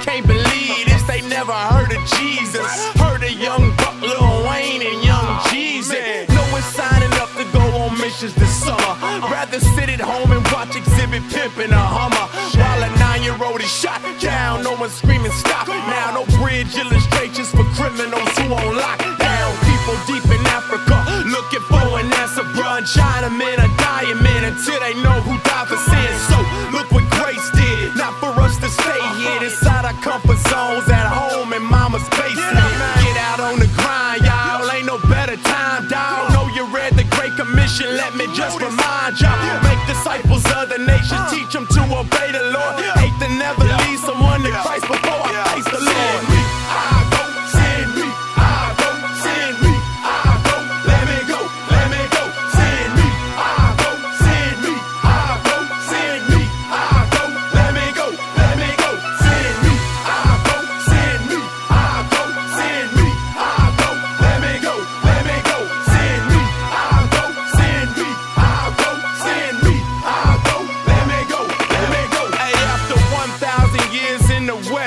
can't believe this, they never heard of Jesus. Heard of Young Buck, Lil Wayne, and Young Jeezy. No one's signing up to go on missions this summer. Rather sit at home and watch Exhibit Pimp in a Hummer, while a 9-year-old is shot down. No one's screaming stop. Now no bridge illustrations for criminals who on lockdown. People deep in Africa looking for an answer, bruh. Chinamen are dying, man, until they know who died for sin. So look what grace did. Not for us to stay here inside our comfort zones at home in mama's basement. Get out on the grind, y'all. Ain't no better time, dawg. Know you read the Great Commission. Let me just remind y'all. Make disciples of the nations. Teach them to obey the Lord. Hate to never lead someone to Christ before I face the Lord.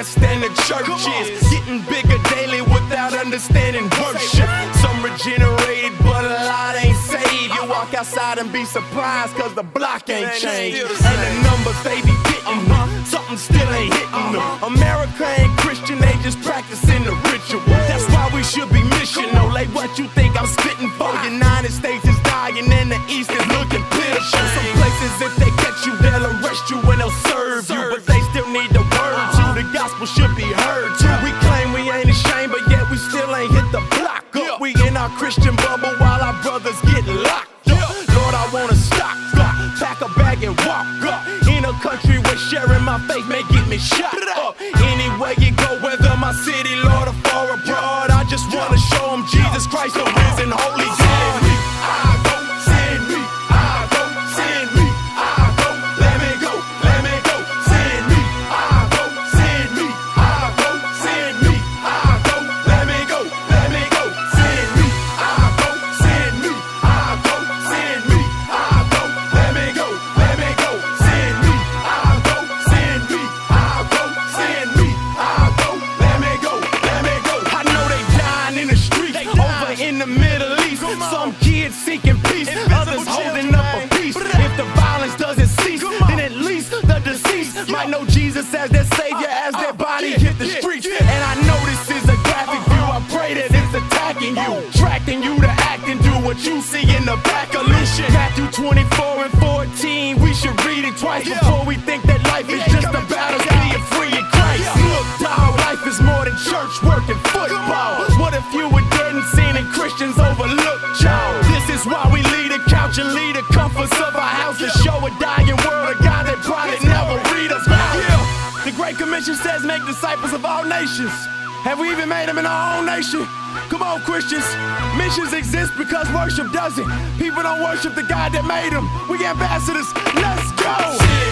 And the churches getting bigger daily without understanding worship. Some regenerated, but a lot ain't saved. You walk outside and be surprised, cause the block ain't changed. And the numbers they be getting, something still ain't hitting them. America ain't Christian, they just practicing the ritual. That's why we should be missional. Like what you think I'm spitting for? United States is dying and the East is looking pitiful. Some places if they catch you, they'll arrest you and they'll serve you, but they still need the word too. The gospel should be heard too. We claim we ain't ashamed, but yet we still ain't hit the block up. We in our Christian bubble while our brothers get locked up. Lord, I wanna stock up, pack a bag and walk up. In a country where sharing my faith may get me shot up. Anywhere you go, whether my city, Lord, or far abroad, I just wanna show them Jesus Christ, the risen holy God. In the Middle East, some kids seeking peace, others holding up a peace. If the violence doesn't cease, then at least the deceased might know Jesus as their savior as their body hit the streets. And I know this is a graphic view, I pray that it's attacking you, attracting you to act and do what you see in the back of Lucian. Matthew 24 and 14, we should read it twice before we think that life is just about us being free in Christ. Look, dog, life is more than church, work, and football. What if you were dead and seen and Christians overlooked y'all? This is why we lead a couch and lead the comforts of our house to show a dying world a God that probably never read us about. The Great Commission says make disciples of all nations. Have we even made them in our own nation? Come on, Christians. Missions exist because worship doesn't. People don't worship the God that made them. We ambassadors. Let's go.